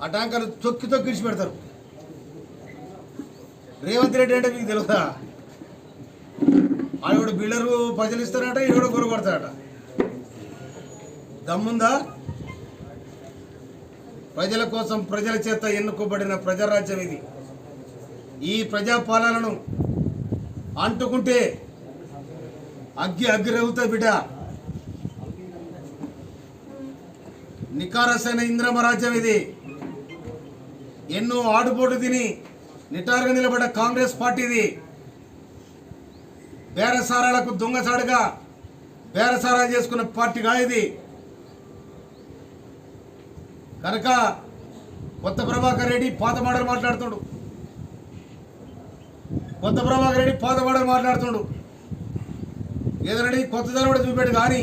ఆ ట్యాంకర్లు తొక్కి తొక్కి ఇడిచి పెడతారు. రేవంత్ రెడ్డి అంటే మీకు తెలుసా? ఆవిడ బిల్డరు పైసలు ఇస్తారట, ఈవిడ కొనగొడతారట. దమ్ముందా? ప్రజల కోసం ప్రజల చేత ఎన్నుకోబడిన ప్రజారాజ్యం ఇది. ఈ ప్రజాపాలనను అంటుకుంటే అగ్గిరవుతుంది బిడ్డ. నికారసైన ఇంద్రమ రాజ్యం ఇది. ఎన్నో ఆడుపోటు తిని నిటారుగా నిలబడ్డ కాంగ్రెస్ పార్టీది. బేరసారాలకు దొంగసాడుగా బేరసారా చేసుకున్న పార్టీగా ఇది. కనుక కొత్త ప్రభాకర్ రెడ్డి పాత మాటలు మాట్లాడుతుండు. ఏదైనా కొత్తదనం కూడా చూపాడు. కానీ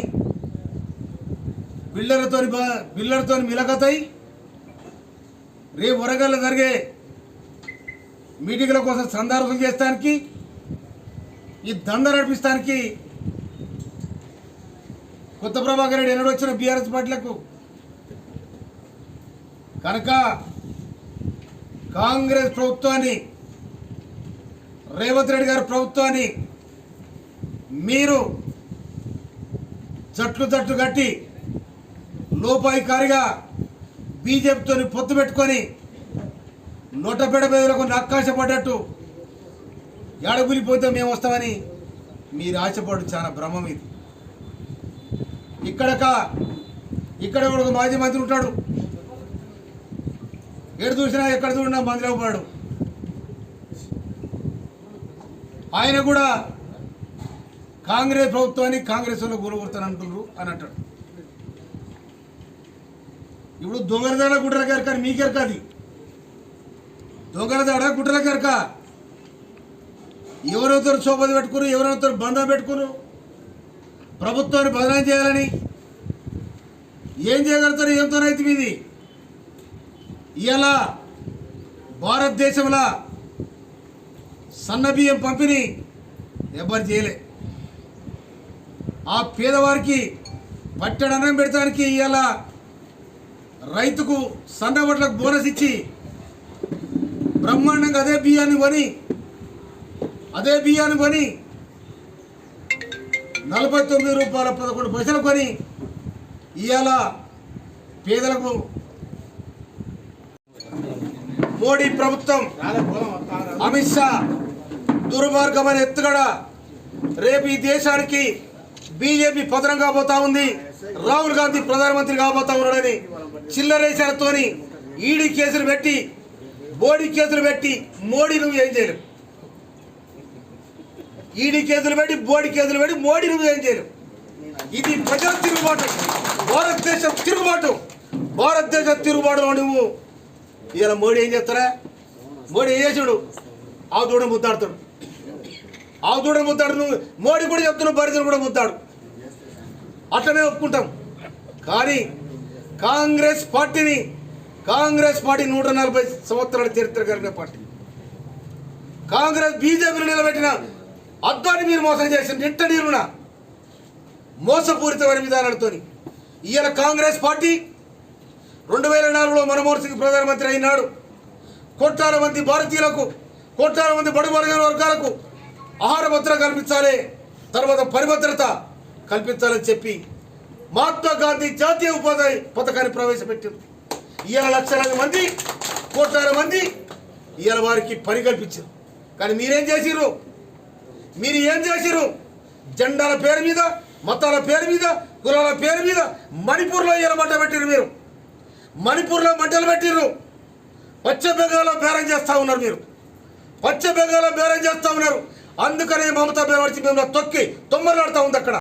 బిల్డర్తో మిలకతాయి రేపు వరంగల్లో జరిగే మీటింగ్ల కోసం సందర్భం చేస్తానికి, ఈ దండ నడిపిస్తానికి కొత్త ప్రభాకర్ రెడ్డి ఎన్నడూ వచ్చిన బీఆర్ఎస్ పార్టీలకు. కనుక కాంగ్రెస్ ప్రభుత్వాన్ని, రేవంత్ రెడ్డి గారి ప్రభుత్వాన్ని మీరు జట్లు కట్టి లోపాయికారిగా బీజేపీతో పొత్తు పెట్టుకొని నోటపేడ పేదలకు నక్కాశపడ్డట్టు ఎడగులిపోతే మేము వస్తామని మీరు ఆశపడు చాలా భ్రమం ఇది. ఇక్కడ ఒక మాజీ మంత్రి ఉంటాడు. ఎక్కడ చూసినా మంత్రి అవ్వడు. ఆయన కూడా కాంగ్రెస్ ప్రభుత్వాన్ని కాంగ్రెస్ వాళ్ళు కూలగొడతానంటున్నారు అని అంటాడు. ఇప్పుడు దొంగలదాడ గుడ్డల కెరక మీకెరక, అది దొంగలదాడ గుడ్డల కెరక. ఎవరెవరు శోభది పెట్టుకున్నారు, ఎవరెవరు బంధం పెట్టుకున్నారు ప్రభుత్వాన్ని బదనాం చేయాలని. ఏం చేయగలుగుతారు? ఏంతోనైతే మీది ఇలా భారతదేశంలో సన్నబియ్యం పంపిణీ ఎవరు చేయలే. ఆ పేదవారికి పట్టెడన్నం పెడతానికి ఇలా రైతుకు సన్నబట్లకు బోనస్ ఇచ్చి బ్రహ్మాండంగా అదే బియ్యాన్ని కొని 49 రూపాయల 11 పైసలు కొని ఇవాళ పేదలకు మోడీ ప్రభుత్వం, అమిత్ షా దుర్మార్గమైన ఎత్తుగడ. రేపు ఈ దేశానికి బీజేపీ పతనం కాబోతా ఉంది. రాహుల్ గాంధీ ప్రధానమంత్రి కాబోతా ఉన్నాడని చిల్లరేశాలతోని ఈడీ కేసులు పెట్టి, బోడీ కేసులు పెట్టి మోడీ నువ్వు ఏం చేయలేవు. ఈడీ కేసులు పెట్టి, బోడీ కేసులు పెట్టి మోడీ నువ్వు ఏం చేయలేవు. ఇది ప్రజల తిరుగుబాటు, భారతదేశం తిరుగుబాటులో నువ్వు ఇలా మోడీ ఏం చేస్తారా? మోడీ ఏం చేసాడు? ఆవు దూడని ముద్దాడుతాడు. నువ్వు మోడీ కూడా చెప్తున్నావు, బరిజలు కూడా ముద్దాడు. అట్లనే ఒప్పుకుంటాం. కానీ కాంగ్రెస్ పార్టీ 140 సంవత్సరాల చరిత్ర కలిగిన పార్టీ. కాంగ్రెస్ బీజేపీని నిలబెట్టిన అద్వాన్ని మీరు మోసం చేసిన నిట్ట నీరున మోసపూరితమైన విధానాలతో ఇవాళ కాంగ్రెస్ పార్టీ 2004లో మన్మోహన్ సింగ్ ప్రధానమంత్రి అయినాడు. కోట్లాది మంది భారతీయులకు, కోట్లాది మంది బడుగు బలహీన వర్గాలకు ఆహార భద్రత కల్పించాలి, తర్వాత పరిభద్రత కల్పించాలని చెప్పి మహాత్మా గాంధీ జాతీయ ఉపాధి పథకాన్ని ప్రవేశపెట్టారు. ఇవాళ లక్షలాది మంది, కోట్లాది మంది ఇవాళ వారికి పని కల్పించారు. కానీ మీరేం చేసిర్రు? జెండాల పేరు మీద, మతాల పేరు మీద, కులాల పేరు మీద మణిపూర్లో ఇవాళ మంట పెట్టిరు. మీరు మణిపూర్లో మంటలు పెట్టిర్రు. పశ్చిమ బెంగాల్లో బేరం చేస్తూ ఉన్నారు. అందుకనే మమతా బెనర్జీ మేము తొక్కి తొమ్మలాడుతూ ఉంది అక్కడ.